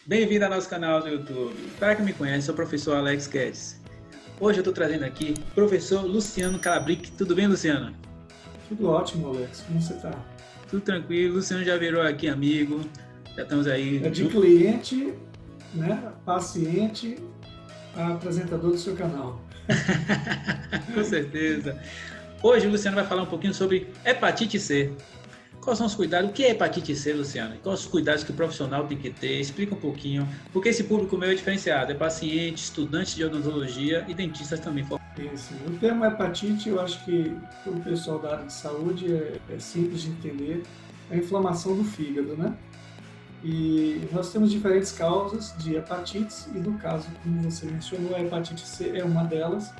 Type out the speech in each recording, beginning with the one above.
Bem-vindo ao nosso canal do YouTube. Para quem me conhece, sou o professor Alex Guedes. Hoje eu estou trazendo aqui o professor Luciano Calabric. Tudo bem, Luciano? Tudo ótimo, Alex. Como você está? Tudo tranquilo. Luciano já virou aqui amigo. Já estamos aí É de juntos. cliente, né, paciente, a apresentador do seu canal. Com certeza. Hoje o Luciano vai falar um pouquinho sobre hepatite C. Quais são os cuidados? O que é hepatite C, Luciano? Quais os cuidados que o profissional tem que ter? Explica um pouquinho. Porque esse público meu é diferenciado. É paciente, estudante de odontologia e dentistas também. Esse, o termo hepatite, eu acho que para o pessoal da área de saúde é simples de entender. É a inflamação do fígado, né? E nós temos diferentes causas de hepatites e no caso, como você mencionou, a hepatite C é uma delas.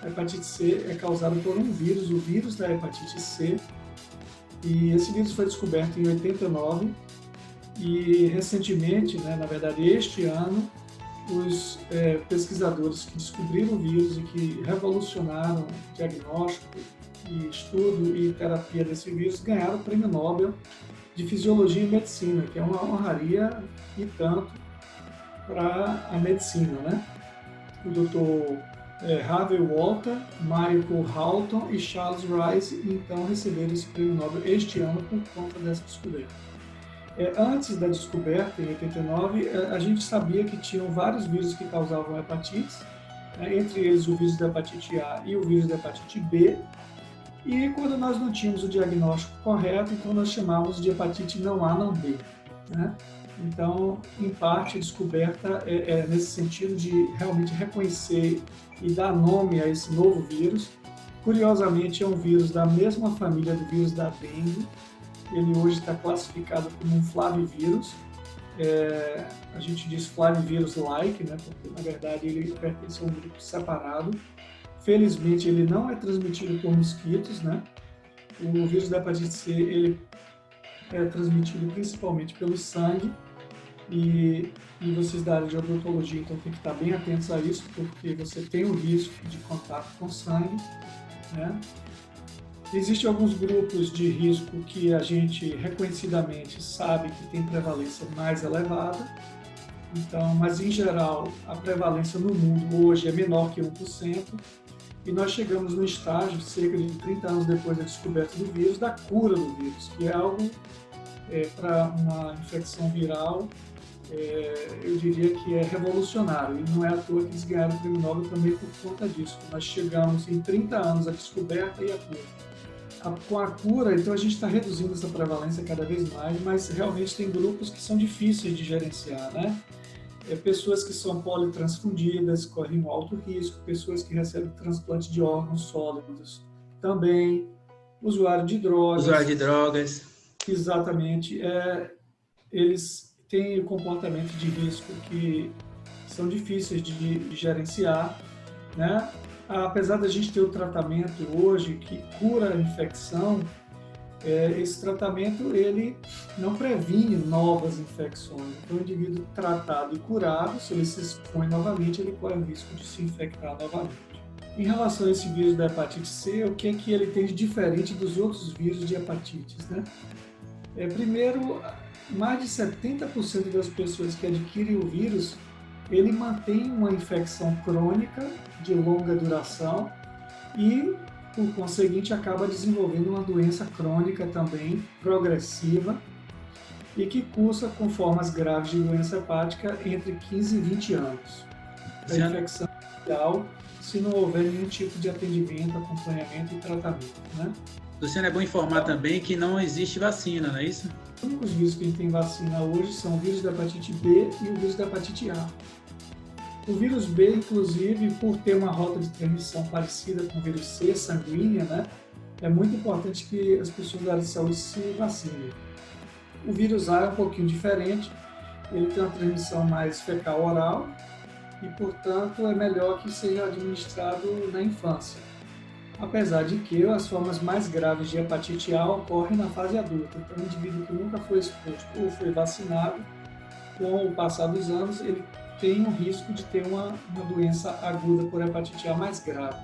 A hepatite C é causada por um vírus, o vírus da hepatite C, e esse vírus foi descoberto em 89 e recentemente, né, na verdade este ano, os pesquisadores que descobriram o vírus e que revolucionaram o diagnóstico e estudo e terapia desse vírus ganharam o Prêmio Nobel de Fisiologia e Medicina, que é uma honraria e tanto para a medicina, né? O Dr. Harvey Walter, Michael Houghton e Charles Rice, então, receberam esse prêmio Nobel este ano por conta dessa descoberta. Antes da descoberta, em 89, a gente sabia que tinham vários vírus que causavam hepatites, né, entre eles o vírus da hepatite A e o vírus da hepatite B, e quando nós não tínhamos o diagnóstico correto, então nós chamávamos de hepatite não A, não B, né? Então, em parte, a descoberta é nesse sentido de realmente reconhecer e dar nome a esse novo vírus. Curiosamente, é um vírus da mesma família do vírus da dengue. Ele hoje está classificado como um flavivírus. A gente diz flavivírus-like, né? Porque, na verdade, ele pertence a um grupo separado. Felizmente, ele não é transmitido por mosquitos, né? O vírus da hepatite C, ele é transmitido principalmente pelo sangue, e vocês da área de odontologia então tem que estar bem atentos a isso, porque você tem o risco de contato com sangue, né? Existem alguns grupos de risco que a gente reconhecidamente sabe que tem prevalência mais elevada, então, mas em geral a prevalência no mundo hoje é menor que 1%, e nós chegamos no estágio, cerca de 30 anos depois da descoberta do vírus, da cura do vírus, que é algo para uma infecção viral, eu diria que é revolucionário, e não é à toa que eles ganharam o Prêmio Nobel também por conta disso. Nós chegamos em 30 anos à descoberta e à cura. Com a cura, então a gente está reduzindo essa prevalência cada vez mais, mas realmente tem grupos que são difíceis de gerenciar, né? Pessoas que são politransfundidas correm um alto risco, pessoas que recebem transplante de órgãos sólidos também, usuário de Usuário drogas, de drogas. exatamente, eles têm comportamento de risco que são difíceis de gerenciar, né? Apesar da gente ter o tratamento hoje que cura a infecção, esse tratamento ele não previne novas infecções. Então, o indivíduo tratado e curado, se ele se expõe novamente, ele corre o risco de se infectar novamente. Em relação a esse vírus da hepatite C, o que é que ele tem de diferente dos outros vírus de hepatites, né? Primeiro, mais de 70% das pessoas que adquirem o vírus, ele mantém uma infecção crônica de longa duração e, por conseguinte, acaba desenvolvendo uma doença crônica também, progressiva, e que cursa com formas graves de doença hepática entre 15 e 20 anos. A infecção inicial, se não houver nenhum tipo de atendimento, acompanhamento e tratamento, né? Luciano, é bom informar também que não existe vacina, não é isso? Os únicos vírus que a gente tem vacina hoje são o vírus da hepatite B e o vírus da hepatite A. O vírus B, inclusive, por ter uma rota de transmissão parecida com o vírus C, sanguínea, né, é muito importante que as pessoas da área de saúde se vacinem. O vírus A é um pouquinho diferente, ele tem uma transmissão mais fecal-oral e, portanto, é melhor que seja administrado na infância. Apesar de que as formas mais graves de hepatite A ocorrem na fase adulta. Então, o indivíduo que nunca foi exposto ou foi vacinado, com o passar dos anos, ele tem um risco de ter uma doença aguda por hepatite A mais grave.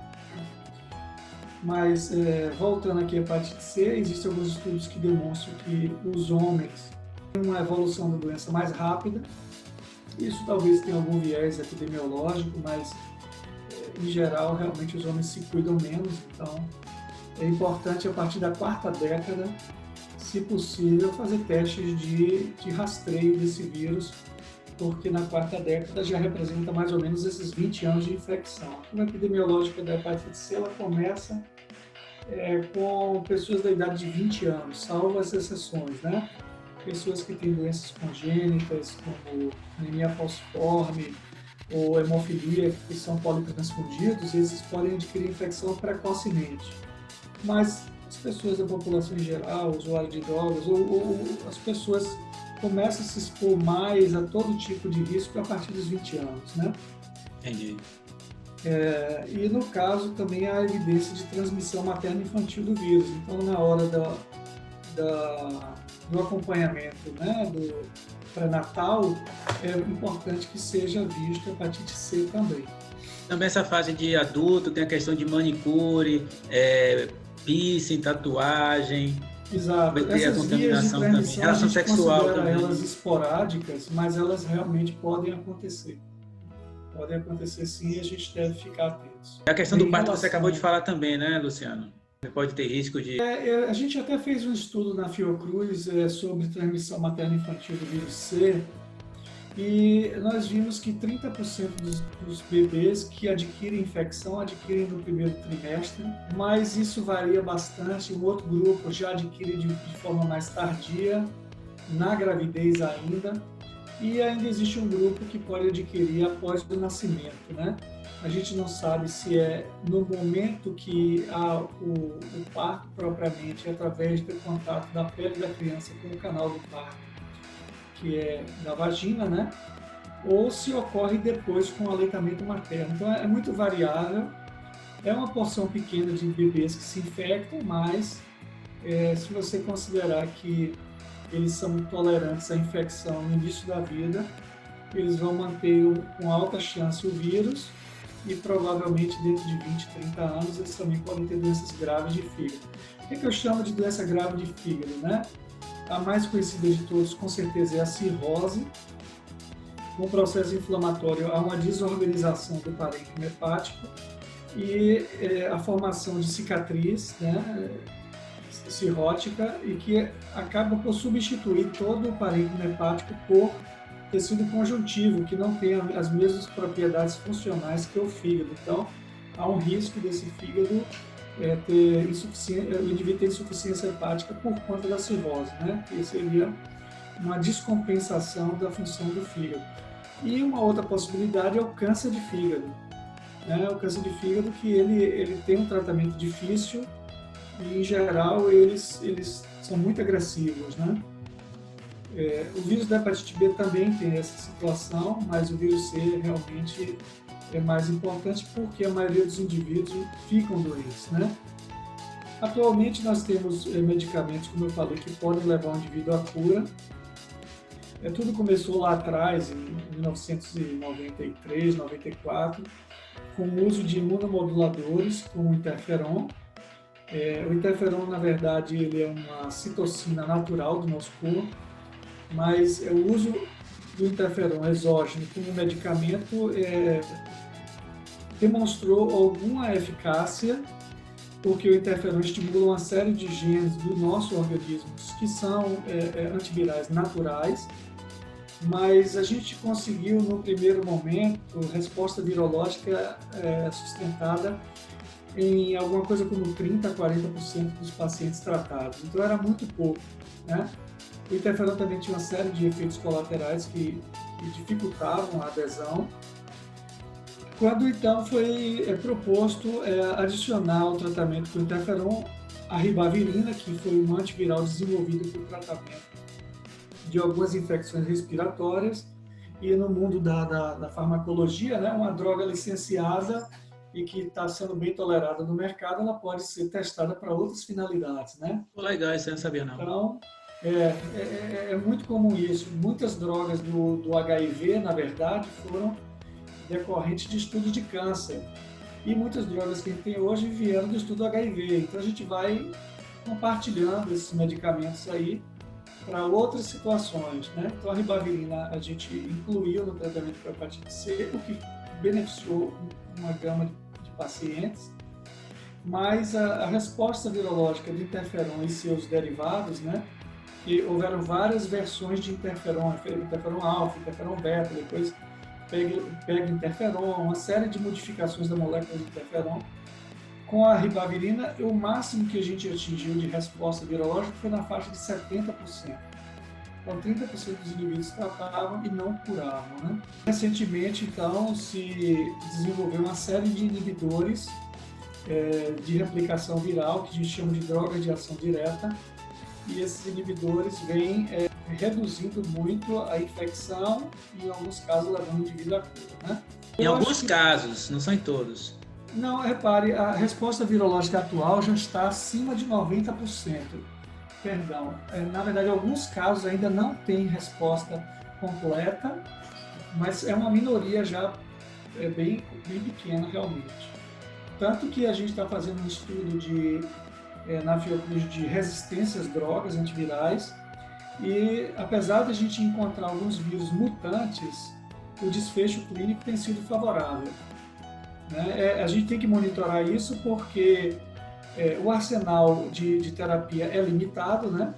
Mas, voltando aqui à hepatite C, existem alguns estudos que demonstram que os homens têm uma evolução da doença mais rápida, Isso talvez tenha algum viés epidemiológico, mas em geral realmente os homens se cuidam menos, então é importante a partir da quarta década, se possível, fazer testes de rastreio desse vírus, porque na quarta década já representa mais ou menos esses 20 anos de infecção. A curva epidemiológica da hepatite C ela começa com pessoas da idade de 20 anos, salvo as exceções, né? Pessoas que têm doenças congênitas, como anemia falciforme ou hemofilia, que são politransfundidos, esses podem adquirir infecção precocemente. Mas as pessoas da população em geral, usuários de drogas, ou as pessoas começam a se expor mais a todo tipo de risco a partir dos 20 anos, né? Entendi. E no caso também há evidência de transmissão materno-infantil do vírus. Então, na hora do acompanhamento, né, do pré-natal, é importante que seja visto a hepatite C também. Também essa fase de adulto tem a questão de manicure, piercing, tatuagem. Exato. Vai ter a Essas vias de contaminação também. transmissão, a Relação gente sexual considera também. elas esporádicas, mas elas realmente podem acontecer. Podem acontecer sim e a gente deve ficar atentos. A questão do Em parto você relação- acabou de falar também, né, Luciano? Pode ter risco de... A gente até fez um estudo na Fiocruz sobre transmissão materno-infantil do vírus C e nós vimos que 30% dos bebês que adquirem infecção adquirem no primeiro trimestre, mas isso varia bastante. Um outro grupo já adquire de forma mais tardia, na gravidez ainda, e ainda existe um grupo que pode adquirir após o nascimento, né? A gente não sabe se é no momento que há o parto propriamente, através do contato da pele da criança com o canal do parto, que é da vagina, né? Ou se ocorre depois com o aleitamento materno. Então é muito variável. É uma porção pequena de bebês que se infectam, mas se você considerar que eles são tolerantes à infecção no início da vida, eles vão manter com alta chance o vírus e provavelmente dentro de 20, 30 anos eles também podem ter doenças graves de fígado. O que eu chamo de doença grave de fígado, né? A mais conhecida de todos, com certeza, é a cirrose. Com o processo inflamatório, há uma desorganização do parênquima hepático e a formação de cicatriz, né, cirrótica, e que acaba por substituir todo o parênquima hepático por tecido conjuntivo, que não tem as mesmas propriedades funcionais que o fígado. Então, há um risco desse fígado ter o indivíduo ter insuficiência hepática por conta da cirrose, né? Que seria uma descompensação da função do fígado. E uma outra possibilidade é o câncer de fígado, né? O câncer de fígado que ele tem um tratamento difícil e, em geral, eles são muito agressivos, né? O vírus da hepatite B também tem essa situação, mas o vírus C realmente é mais importante porque a maioria dos indivíduos ficam doentes, né? Atualmente nós temos medicamentos, como eu falei, que podem levar o indivíduo à cura. Tudo começou lá atrás, em 1993, 94, com o uso de imunomoduladores, como o interferon. O interferon, na verdade, ele é uma citocina natural do nosso corpo, mas o uso do interferon exógeno como medicamento demonstrou alguma eficácia, porque o interferon estimula uma série de genes do nosso organismo que são antivirais naturais, mas a gente conseguiu, no primeiro momento, resposta virológica sustentada em alguma coisa como 30% a 40% dos pacientes tratados. Então era muito pouco, né? O interferon também tinha uma série de efeitos colaterais que dificultavam a adesão. Quando então foi proposto adicionar ao tratamento com interferon a ribavirina, que foi um antiviral desenvolvido para o tratamento de algumas infecções respiratórias, e no mundo da farmacologia, né, uma droga licenciada e que está sendo bem tolerada no mercado, ela pode ser testada para outras finalidades, né? Legal, isso eu não sabia não. Então, é muito comum isso. Muitas drogas do HIV, na verdade, foram decorrentes de estudos de câncer. E muitas drogas que a gente tem hoje vieram do estudo do HIV. Então, a gente vai compartilhando esses medicamentos aí para outras situações, né? Então, a ribavirina a gente incluiu no tratamento para hepatite C, o que beneficiou uma gama de pacientes, mas a resposta virológica de interferon e seus derivados, né? E houveram várias versões de interferon, interferon alfa, interferon beta, depois pega interferon, uma série de modificações da molécula de interferon. Com a ribavirina, o máximo que a gente atingiu de resposta virológica foi na faixa de 70%. Então, 30% dos indivíduos tratavam e não curavam, né? Recentemente, então, se desenvolveu uma série de inibidores de replicação viral, que a gente chama de drogas de ação direta, e esses inibidores vêm reduzindo muito a infecção e, em alguns casos, levando o indivíduo à cura, né? Em alguns casos, não são em todos. Não, repare, a resposta virológica atual já está acima de 90%. Perdão, na verdade, alguns casos ainda não tem resposta completa, mas é uma minoria já bem pequena realmente. Tanto que a gente está fazendo um estudo na Fiocruz de resistência às drogas antivirais e, apesar de a gente encontrar alguns vírus mutantes, o desfecho clínico tem sido favorável. A gente tem que monitorar isso porque o arsenal de terapia é limitado, né?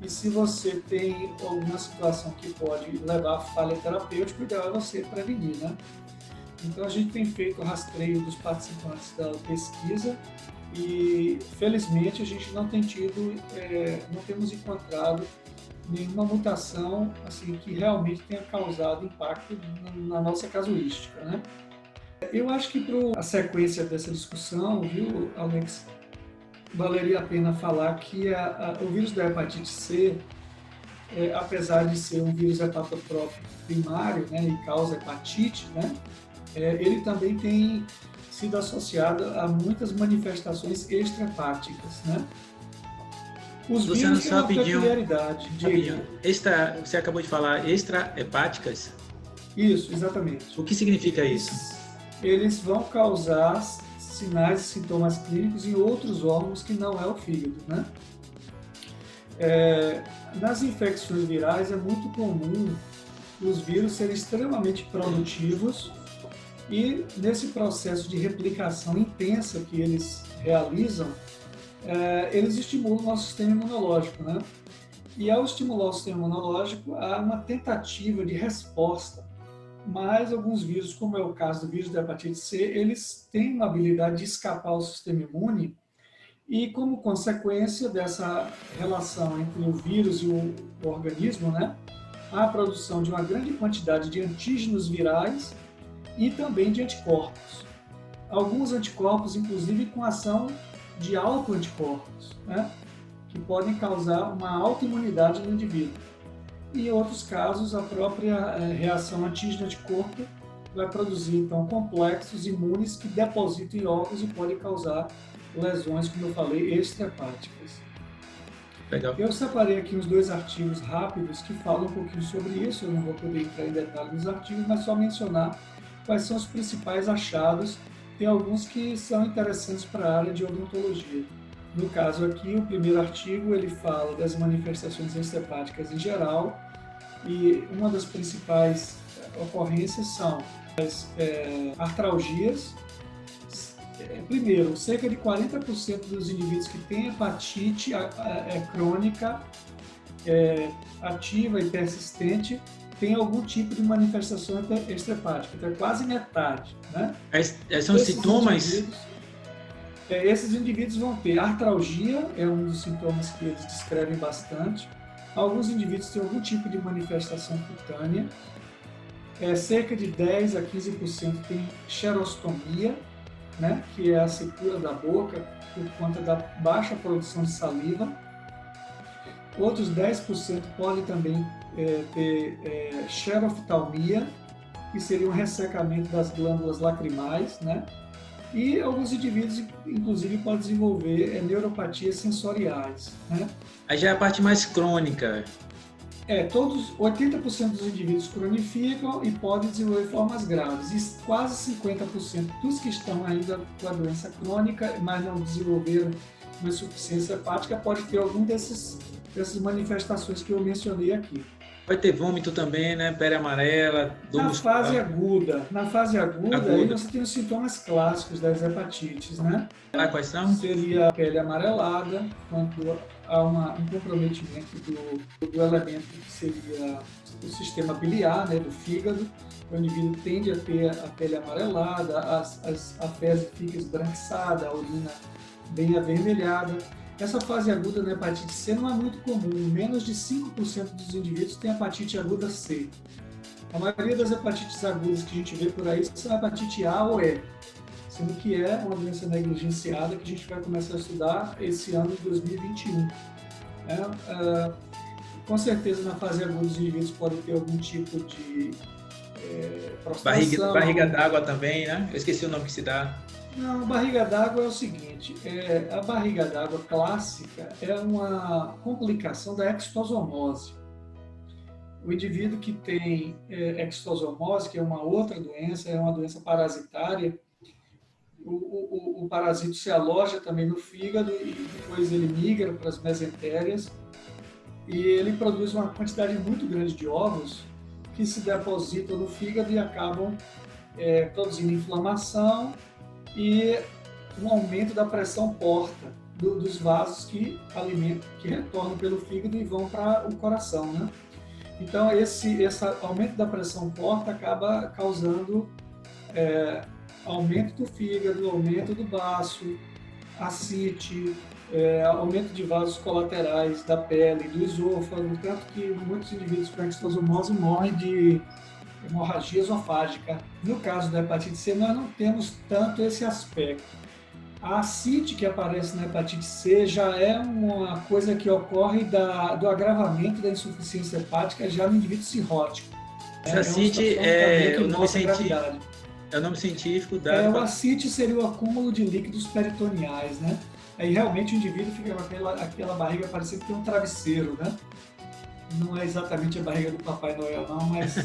E se você tem alguma situação que pode levar a falha terapêutica, o ideal é você prevenir, né? Então a gente tem feito o rastreio dos participantes da pesquisa e, felizmente, a gente não temos encontrado nenhuma mutação assim que realmente tenha causado impacto na nossa casuística, né? Eu acho que para a sequência dessa discussão, viu, Alex, valeria a pena falar que o vírus da hepatite C, apesar de ser um vírus hepatotrópico primário, né, e causa hepatite, né, ele também tem sido associado a muitas manifestações extrahepáticas, né? Os Luciano, vírus têm uma peculiaridade. Você acabou de falar extrahepáticas? Isso, exatamente. O que significa isso? Eles vão causar sinais e sintomas clínicos em outros órgãos que não é o fígado, né? Nas infecções virais é muito comum os vírus serem extremamente produtivos e, nesse processo de replicação intensa que eles realizam, eles estimulam o nosso sistema imunológico, né? E ao estimular o sistema imunológico, há uma tentativa de resposta. Mas alguns vírus, como é o caso do vírus da hepatite C, eles têm uma habilidade de escapar ao sistema imune e, como consequência dessa relação entre o vírus e o organismo, né, há a produção de uma grande quantidade de antígenos virais e também de anticorpos. Alguns anticorpos, inclusive, com ação de autoanticorpos, né, que podem causar uma autoimunidade no indivíduo. E em outros casos, a própria reação antígeno-anticorpo vai produzir, então, complexos imunes que depositam em órgãos e podem causar lesões, como eu falei, extrahepáticas. Legal. Eu separei aqui uns 2 artigos rápidos que falam um pouquinho sobre isso. Eu não vou poder entrar em detalhe nos artigos, mas só mencionar quais são os principais achados. Tem alguns que são interessantes para a área de odontologia. No caso aqui, o primeiro artigo, ele fala das manifestações extrahepáticas em geral e uma das principais ocorrências são as artralgias. Primeiro, cerca de 40% dos indivíduos que têm hepatite crônica, ativa e persistente, tem algum tipo de manifestação extrahepática, então é quase metade, né? São sintomas? Esses indivíduos vão ter artralgia, é um dos sintomas que eles descrevem bastante. Alguns indivíduos têm algum tipo de manifestação cutânea. Cerca de 10 a 15% tem xerostomia, né, que é a secura da boca por conta da baixa produção de saliva. Outros 10% podem também ter xeroftalmia, que seria um ressecamento das glândulas lacrimais, né? E alguns indivíduos, inclusive, podem desenvolver neuropatias sensoriais, né? Aí já é a parte mais crônica. 80% dos indivíduos cronificam e podem desenvolver formas graves. E quase 50% dos que estão ainda com a doença crônica, mas não desenvolveram uma insuficiência hepática, pode ter algum desses dessas manifestações que eu mencionei aqui. Vai ter vômito também, né? Pele amarela, dor muscular. Na fase aguda, aí Agudo. você tem os sintomas clássicos das hepatites, né? Ah, quais são? Seria a pele amarelada, quando há um comprometimento do elemento que seria o sistema biliar, né, do fígado. O indivíduo tende a ter a pele amarelada, a fezes fica esbranquiçada, a urina bem avermelhada. Essa fase aguda na hepatite C não é muito comum, menos de 5% dos indivíduos têm hepatite aguda C. A maioria das hepatites agudas que a gente vê por aí são hepatite A ou E, sendo que é uma doença negligenciada que a gente vai começar a estudar esse ano de 2021. Com certeza, na fase aguda, os indivíduos podem ter algum tipo de prostração. Barriga d'água também, né? Eu esqueci o nome que se dá. Não, barriga d'água é o seguinte, a barriga d'água clássica é uma complicação da extosomose. O indivíduo que tem extosomose, que é uma outra doença, é uma doença parasitária, o parasito se aloja também no fígado e depois ele migra para as mesentérias e ele produz uma quantidade muito grande de ovos que se depositam no fígado e acabam produzindo inflamação e um aumento da pressão porta dos vasos que retornam pelo fígado e vão para o coração, né? Então, esse aumento da pressão porta acaba causando aumento do fígado, aumento do baço, ascite, aumento de vasos colaterais da pele, do esôfago, tanto que muitos indivíduos com extosomose morrem de hemorragia esofágica. No caso da hepatite C, nós não temos tanto esse aspecto. A ascite que aparece na hepatite C já é uma coisa que ocorre do agravamento da insuficiência hepática já no indivíduo cirrótico. Essa ascite é o nome científico da... O ascite seria o acúmulo de líquidos peritoneais, né? Aí realmente o indivíduo fica com aquela barriga parecendo que tem um travesseiro, né? Não é exatamente a barriga do Papai Noel, não, mas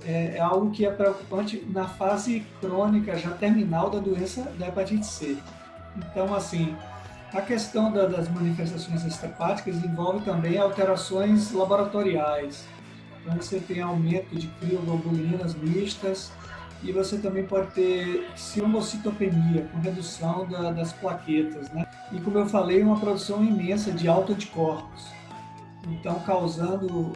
é algo que é preocupante na fase crônica, já terminal da doença da hepatite C. Então, assim, a questão das manifestações extrahepáticas envolve também alterações laboratoriais. Então, você tem aumento de crioglobulinas mistas e você também pode ter trombocitopenia, com redução das plaquetas, né? E, como eu falei, uma produção imensa de autoanticorpos. Então, causando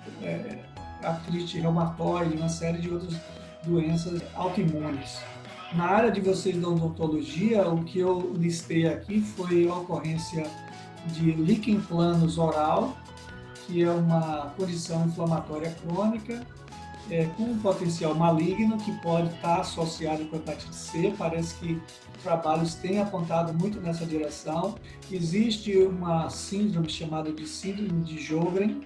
artrite reumatoide, uma série de outras doenças autoimunes. Na área de vocês da odontologia, o que eu listei aqui foi a ocorrência de líquen planus oral, que é uma condição inflamatória crônica, com um potencial maligno, que pode estar associado com a hepatite C. Parece que trabalhos têm apontado muito nessa direção. Existe uma síndrome chamada de síndrome de Sjögren,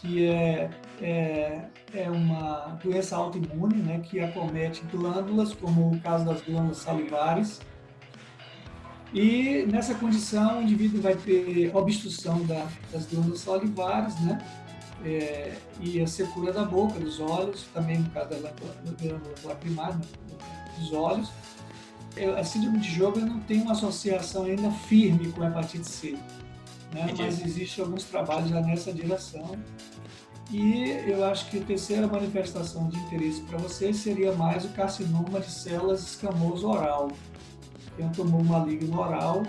que é uma doença autoimune, né, que acomete glândulas, como o caso das glândulas salivares. E nessa condição, o indivíduo vai ter obstrução das glândulas salivares, né, e a secura da boca, dos olhos, também no caso da glândula lacrimal, dos olhos. A síndrome de Sjögren não tem uma associação ainda firme com a hepatite C, né? Mas existem alguns trabalhos já nessa direção. E eu acho que a terceira manifestação de interesse para vocês seria mais o carcinoma de células escamoso oral, que é um tumor maligno oral,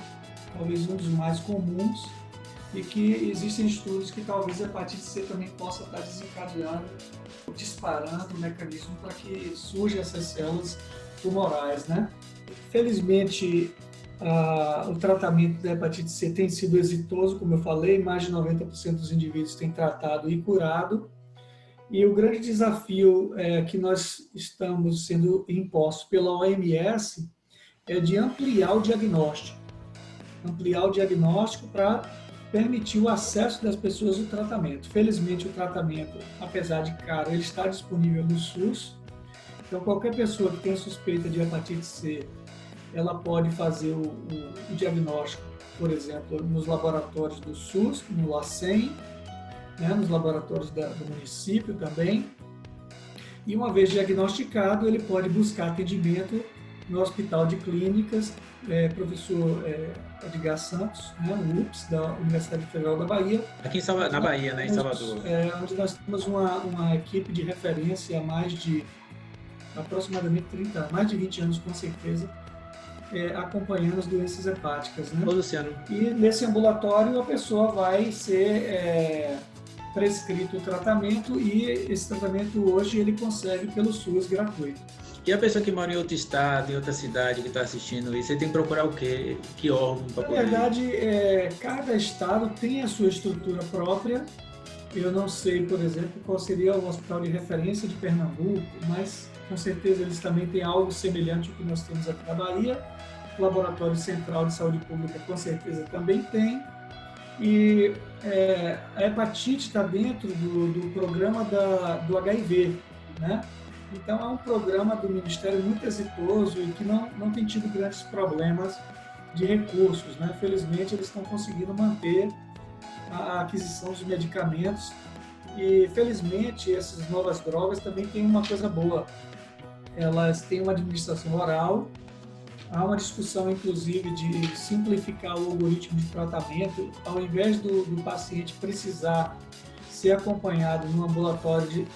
talvez um dos mais comuns, e que existem estudos que talvez a hepatite C também possa estar desencadeando, disparando o mecanismo para que surjam essas células tumorais, né? Felizmente, o tratamento da hepatite C tem sido exitoso, como eu falei, mais de 90% dos indivíduos têm tratado e curado. E o grande desafio que nós estamos sendo impostos pela OMS é de ampliar o diagnóstico para permitir o acesso das pessoas ao tratamento. Felizmente, o tratamento, apesar de caro, ele está disponível no SUS. Então, qualquer pessoa que tenha suspeita de hepatite C, ela pode fazer o diagnóstico, por exemplo, nos laboratórios do SUS, no LACEN, né, nos laboratórios do município também. E uma vez diagnosticado, ele pode buscar atendimento no Hospital de Clínicas, professor Edgar Santos, né, o UPS, da Universidade Federal da Bahia. Aqui na Bahia, né, em Salvador. Onde nós temos uma equipe de referência há mais de aproximadamente 30 anos, mais de 20 anos com certeza, acompanhando as doenças hepáticas. Né? Ô, Luciano. E nesse ambulatório a pessoa vai ser prescrito o tratamento e esse tratamento hoje ele consegue pelo SUS gratuito. E a pessoa que mora em outro estado, em outra cidade, que está assistindo isso, você tem que procurar o quê? Que órgão para poder... Na verdade, cada estado tem a sua estrutura própria. Eu não sei, por exemplo, qual seria o hospital de referência de Pernambuco, mas com certeza eles também têm algo semelhante ao que nós temos aqui na Bahia. O Laboratório Central de Saúde Pública com certeza também tem. E a hepatite está dentro do programa do HIV, né? Então, é um programa do Ministério muito exitoso e que não tem tido grandes problemas de recursos, né? Felizmente, eles estão conseguindo manter a aquisição dos medicamentos e, felizmente, essas novas drogas também têm uma coisa boa. Elas têm uma administração oral, há uma discussão, inclusive, de simplificar o algoritmo de tratamento, ao invés do paciente precisar ser acompanhado num ambulatório de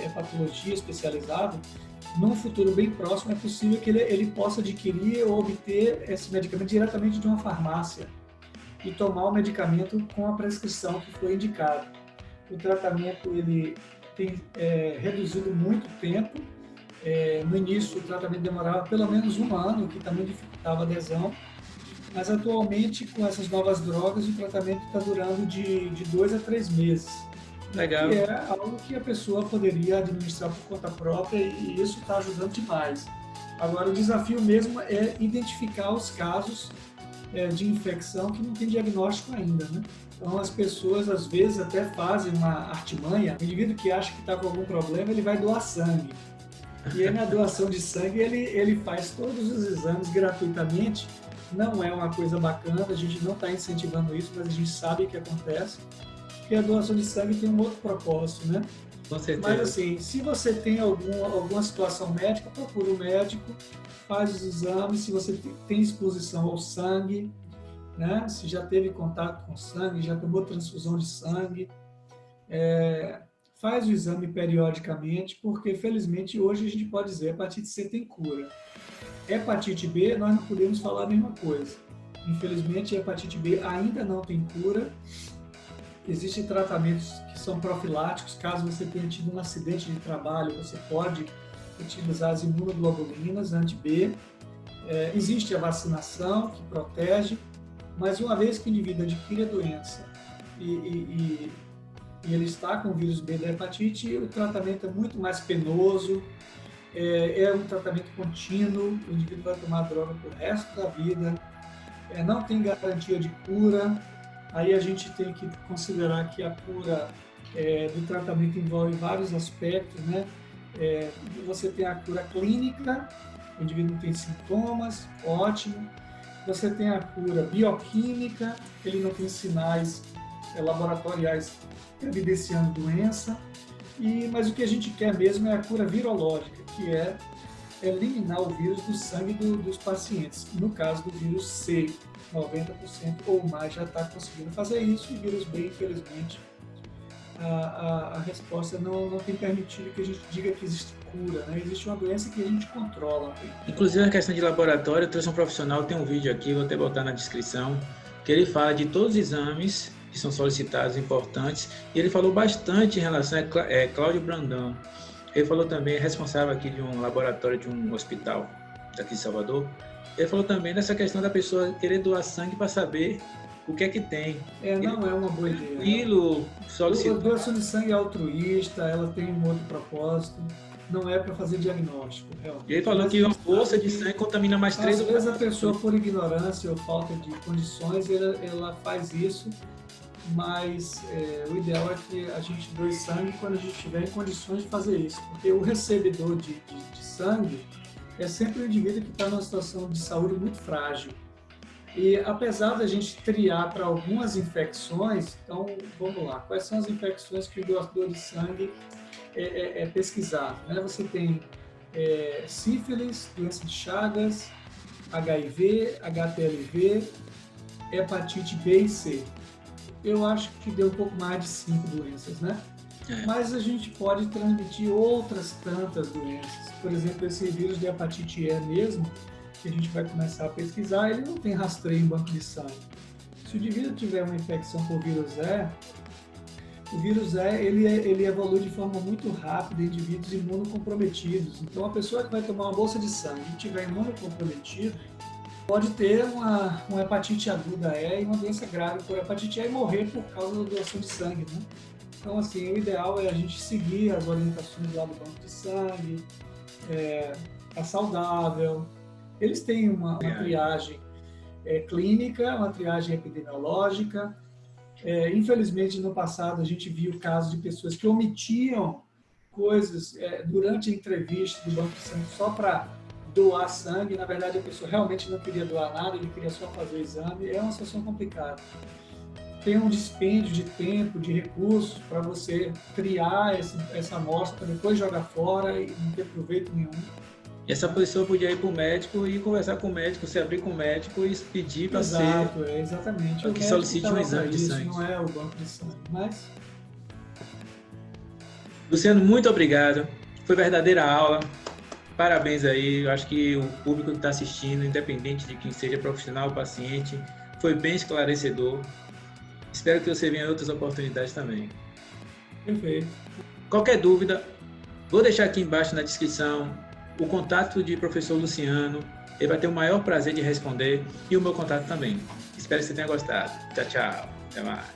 hepatologia especializado, num futuro bem próximo é possível que ele possa adquirir ou obter esse medicamento diretamente de uma farmácia e tomar o medicamento com a prescrição que foi indicada. O tratamento ele tem reduzido muito tempo. No início, o tratamento demorava pelo menos 1 ano, o que também dificultava a adesão. Mas atualmente, com essas novas drogas, o tratamento está durando de 2 a 3 meses. Legal. Que é algo que a pessoa poderia administrar por conta própria e isso está ajudando demais. Agora, o desafio mesmo é identificar os casos de infecção que não tem diagnóstico ainda, né? Então, as pessoas, às vezes, até fazem uma artimanha. O indivíduo que acha que está com algum problema, ele vai doar sangue. E aí, na doação de sangue, ele faz todos os exames gratuitamente. Não é uma coisa bacana, a gente não está incentivando isso, mas a gente sabe que acontece, porque a doação de sangue tem um outro propósito, né? Com certeza. Mas assim, se você tem alguma situação médica, procura o médico, faz os exames, se você tem exposição ao sangue, né? Se já teve contato com sangue, já tomou transfusão de sangue, faz o exame periodicamente, porque felizmente hoje a gente pode dizer que a hepatite C tem cura. Hepatite B, nós não podemos falar a mesma coisa. Infelizmente, a hepatite B ainda não tem cura. Existem tratamentos que são profiláticos. Caso você tenha tido um acidente de trabalho, você pode utilizar as imunoglobulinas anti-B. Existe a vacinação que protege, mas uma vez que o indivíduo adquire a doença e ele está com o vírus B da hepatite, o tratamento é muito mais penoso. É um tratamento contínuo, o indivíduo vai tomar droga pro resto da vida, não tem garantia de cura. Aí a gente tem que considerar que a cura do tratamento envolve vários aspectos, né? Você tem a cura clínica, o indivíduo não tem sintomas, ótimo. Você tem a cura bioquímica, ele não tem sinais laboratoriais evidenciando doença. Mas o que a gente quer mesmo é a cura virológica, que é eliminar o vírus do sangue dos pacientes. No caso do vírus C, 90% ou mais já está conseguindo fazer isso, e vírus B, infelizmente, a resposta não tem permitido que a gente diga que existe cura, né? Existe uma doença que a gente controla. Inclusive, na questão de laboratório, eu trouxe um profissional, tem um vídeo aqui, vou até botar na descrição, que ele fala de todos os exames que são solicitados, importantes, e ele falou bastante em relação a Cláudio Brandão. Ele falou também, é responsável aqui de um laboratório de um hospital daqui de Salvador. Ele falou também dessa questão da pessoa querer doar sangue para saber o que é que tem. Não é uma boa ideia. A doação de sangue é altruísta, ela tem um outro propósito, não é para fazer diagnóstico, realmente. E ele falou que uma bolsa de sangue contamina mais 3 ou 4. Às vezes a pessoa, por ignorância ou falta de condições, ela faz isso, mas o ideal é que a gente doe sangue quando a gente estiver em condições de fazer isso, porque o recebedor de sangue é sempre um indivíduo que está numa situação de saúde muito frágil. E apesar da gente triar para algumas infecções, então vamos lá, quais são as infecções que o doador de sangue é pesquisado, né? Você tem sífilis, doença de Chagas, HIV, HTLV, hepatite B e C. Eu acho que deu um pouco mais de 5 doenças, né? Mas a gente pode transmitir outras tantas doenças. Por exemplo, esse vírus de hepatite E mesmo, que a gente vai começar a pesquisar, ele não tem rastreio em banco de sangue. Se o indivíduo tiver uma infecção por vírus E, o vírus E ele evolui de forma muito rápida em indivíduos imunocomprometidos. Então, a pessoa que vai tomar uma bolsa de sangue e tiver imunocomprometido, pode ter uma hepatite aguda E e uma doença grave por hepatite E e morrer por causa da doação de sangue, né? Então, assim, o ideal é a gente seguir as orientações lá do banco de sangue, tá saudável. Eles têm uma triagem clínica, uma triagem epidemiológica. Infelizmente, no passado, a gente viu casos de pessoas que omitiam coisas durante a entrevista do banco de sangue só para doar sangue. Na verdade, a pessoa realmente não queria doar nada, ele queria só fazer o exame. É uma situação complicada. Tem um dispêndio de tempo, de recursos para você triar essa amostra para depois jogar fora e não ter proveito nenhum. E essa pessoa podia ir para o médico e conversar com o médico, se abrir com o médico e pedir para ser... Exatamente. Para que solicite um exame de sangue. Não é o banco de sangue, mas... Luciano, muito obrigado. Foi verdadeira aula. Parabéns aí. Eu acho que o público que está assistindo, independente de quem seja profissional ou paciente, foi bem esclarecedor. Espero que você venha em outras oportunidades também. Perfeito. Qualquer dúvida, vou deixar aqui embaixo na descrição o contato de professor Luciano. Ele vai ter o maior prazer de responder e o meu contato também. Espero que você tenha gostado. Tchau, tchau. Até mais.